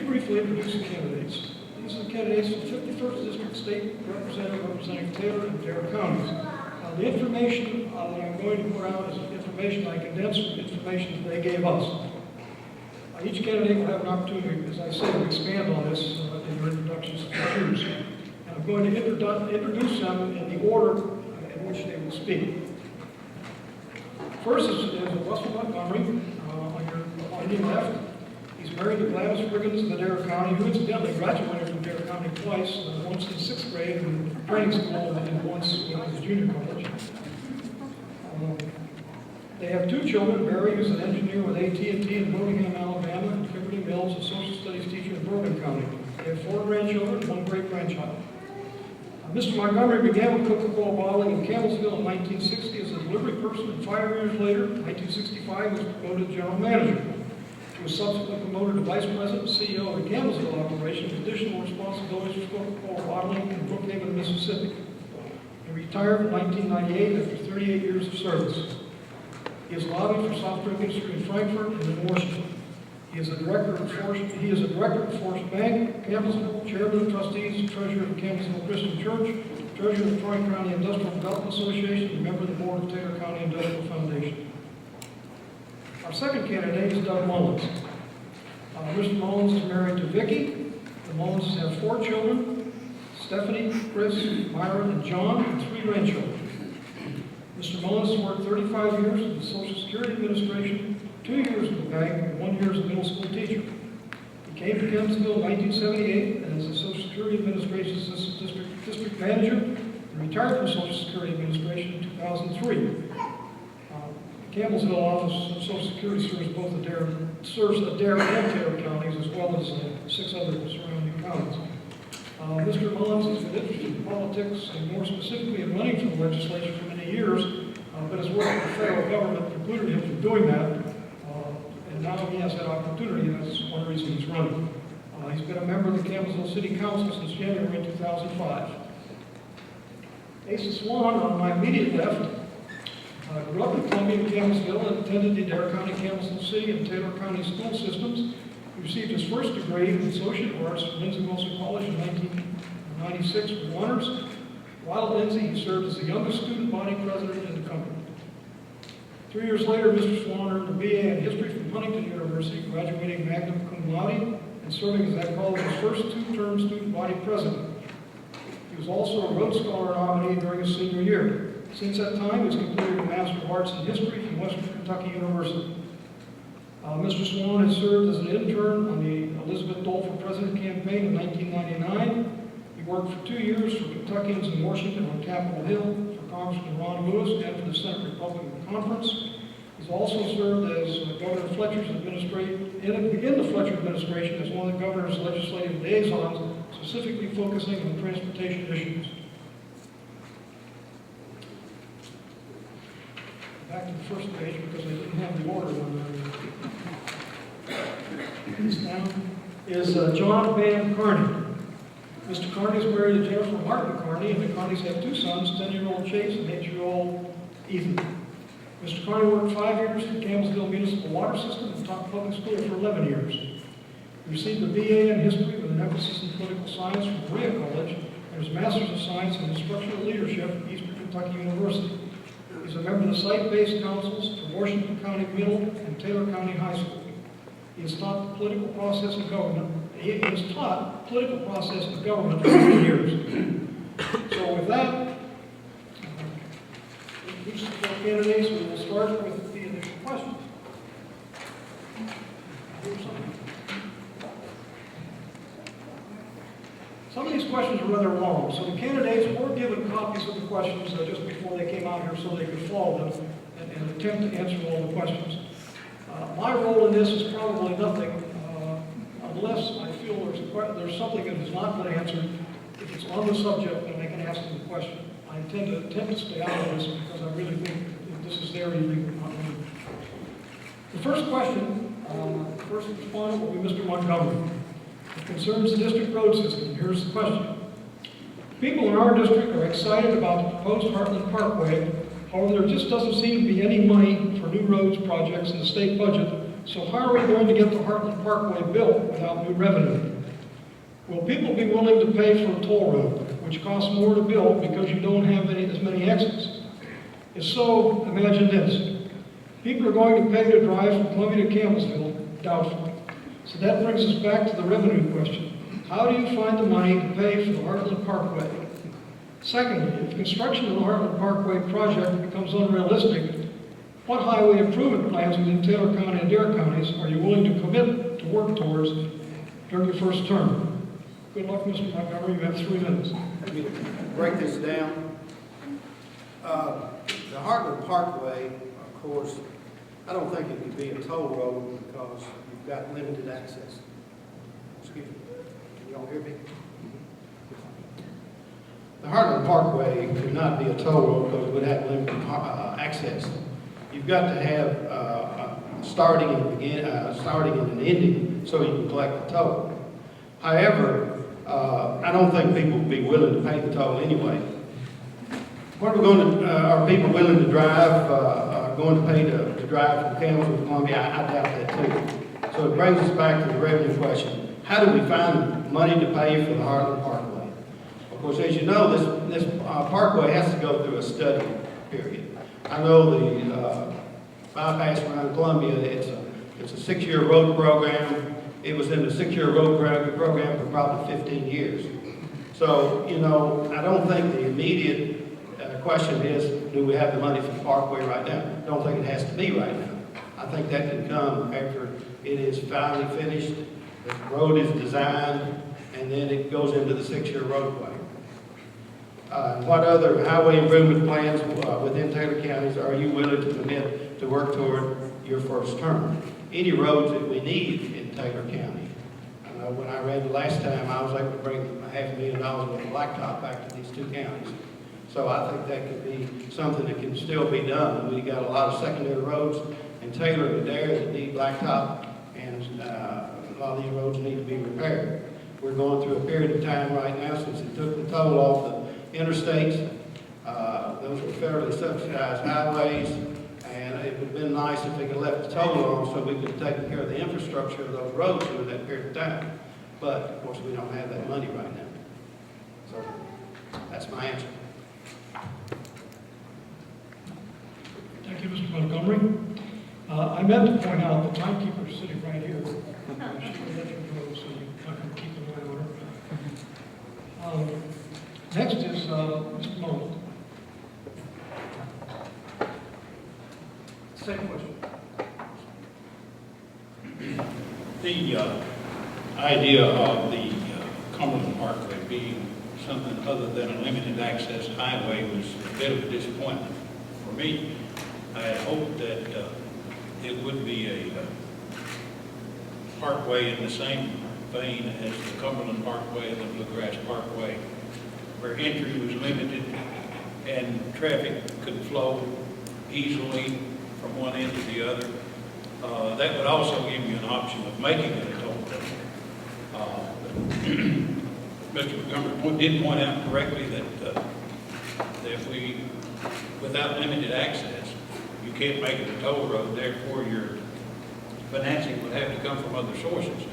briefly introduce the candidates. These are the candidates for 51st District State Representative representing Taylor and Dare counties. The information that I'm going to put out is information I condensed from information that they gave us. Each candidate will have an opportunity, as I said, to expand on this in their introductions to choose. And I'm going to introduce them in the order in which they will speak. First is Russell Montgomery on your left. He's married to Gladys Riggins of Dare County, who incidentally graduated from Dare County twice, once in 6th grade in training school and once when he was junior college. They have 2 children. Barry, who's an engineer with AT&T in Birmingham, Alabama, and Kimberly Mills, a social studies teacher in Bourbon County. They have 4 grandchildren and 1 great-grandchild. Mr. Montgomery began with Coca-Cola bottling in Campbellsville in 1960 as a delivery person, and 5 years later, in 1965, was promoted to general manager. He was subsequently promoted to vice president and CEO of the Campbellsville operation with additional responsibilities for Coca-Cola bottling in Brookhaven, Mississippi. He retired in 1998 after 38 years of service. He is lobbied for soft drink industry in Frankfurt and in Washington. He is a director of Forest Bank, Campbellsville, chairman of trustees, treasurer of Campbellsville Christian Church, treasurer of Troy County Industrial Development Association, and member of the board of Taylor County Industrial Foundation. Our second candidate is Doug Mullins. Mr. Mullins is married to Vicki. The Mullinses have 4 children, Stephanie, Chris, Myron, and John, and 3 grandchildren. Mr. Mullins has worked 35 years in the Social Security Administration, 2 years in the bank, and 1 year as a middle school teacher. He came to Campbellsville in 1978 and as a Social Security Administration Assistant District Manager and retired from Social Security Administration in 2003. The Campbellsville Office of Social Security serves Adair and Taylor counties as well as 6 other surrounding counties. Mr. Mullins has been interested in politics and more specifically in running for the legislature for many years, but his work with the federal government precluded him from doing that, and now he has that opportunity, and that's one reason he's running. He's been a member of the Campbellsville City Council since January 2005. Asa Swan, on my immediate left, grew up in Columbia, Campbellsville, and attended the Adair County, Campbellsville City, and Taylor County school systems. He received his first degree in Associate Arts from Lindsey College in 1996 with honors. While at Lindsey, he served as the youngest student body president in the company. 3 years later, Mr. Swan earned a BA in History from Huntington University, graduating magna cum laude and serving as that college's first 2-term student body president. He was also a Rhodes Scholar nominee during his senior year. Since that time, he has completed a Master of Arts in History from Western Kentucky University. Mr. Swan has served as an intern on the Elizabeth Dole for President campaign in 1999. He worked for 2 years for Kentuckians in Washington on Capitol Hill, for Congressman Ron Lewis, and for the Senate Republican Conference. He's also served as Governor Fletcher's administration, in the Fletcher administration, as one of the governor's legislative liaisons, specifically focusing on transportation issues. Back to the first page because I didn't have the order when this down is John Van Carney. Mr. Carney is married to Jennifer Martin Carney, and the Carneys have 2 sons, 10-year-old Chase and 8-year-old Ethan. Mr. Carney worked 5 years in the Campbellsville Municipal Water System and taught public school for 11 years. He received a BA in History with an emphasis in political science from Berea College and his Master's of Science in Instructional Leadership from Eastern Kentucky University. He's a member of the site-based councils for Washington County Middle and Taylor County High School. He has taught the political process of government. He has taught political process of government for many years. So with that, each of the 4 candidates, we will start with the initial questions. Some of these questions are rather long, so the candidates were given copies of the questions just before they came out here so they could follow them and attempt to answer all the questions. My role in this is probably nothing unless I feel there's something that has not been answered. If it's on the subject, then I can ask them the question. I intend to stay out of this because I really think that this is their evening, not mine. The first question, the first respondent will be Mr. Montgomery. It concerns the district road system. Here's the question. People in our district are excited about the proposed Heartland Parkway. However, there just doesn't seem to be any money for new roads projects in the state budget, So how are we going to get the Heartland Parkway built without new revenue? Will people be willing to pay for a toll road, which costs more to build because you don't have as many exits? If so, imagine this. People are going to pay to drive from Columbia to Campbellsville? Doubtful. So that brings us back to the revenue question. How do you find the money to pay for the Heartland Parkway? Secondly, if construction of the Heartland Parkway project becomes unrealistic, what highway improvement plans within Taylor County and Dare counties are you willing to commit to work towards during your first term? Good luck, Mr. Montgomery. You have 3 minutes. Let me break this down. The Heartland Parkway, of course, I don't think it could be a toll road because you've got limited access. Excuse me. Can y'all hear me? The Heartland Parkway could not be a toll road because it would have limited access. You've got to have starting and an ending so you can collect the toll. However, I don't think people would be willing to pay the toll anyway. What are we going to? Are people willing to drive? Going to pay to drive from Campbellsville to Columbia? I doubt that too. So it brings us back to the revenue question. How do we find money to pay for the Heartland Parkway? Of course, as you know, this parkway has to go through a study period. I know the bypass around Columbia, it's a 6-year road program. It was in the 6-year road program for probably 15 years. So, you know, I don't think the immediate question is, do we have the money for the parkway right now? I don't think it has to be right now. I think that can come after it is finally finished, the road is designed, and then it goes into the 6-year roadway. What other highway improvement plans within Taylor counties are you willing to commit to work toward your first term? Any roads that we need in Taylor County? When I ran the last time, I was able to bring $500,000 worth of blacktop back to these 2 counties. So I think that could be something that can still be done. We got a lot of secondary roads in Taylor and Dare that need blacktop, and a lot of these roads need to be repaired. We're going through a period of time right now since it took the toll off the interstates. Those were fairly subsidized highways, and it would have been nice if they could have left the toll on so we could have taken care of the infrastructure of those roads during that period of time. But, of course, we don't have that money right now. So that's my answer. Thank you, Mr. Montgomery. I meant to point out the timekeeper is sitting right here. She will let you go, so you can keep an eye on her. Next is Mr. Mullen. Same question. The idea of the Cumberland Parkway being something other than a limited access highway was a bit of a disappointment for me. I had hoped that it would be a parkway in the same vein as the Cumberland Parkway and the Bluegrass Parkway, where entry was limited and traffic could flow easily from one end to the other. That would also give you an option of making it a toll road. Mr. Montgomery did point out correctly that we, without limited access, you can't make it a toll road, therefore your financing would have to come from other sources.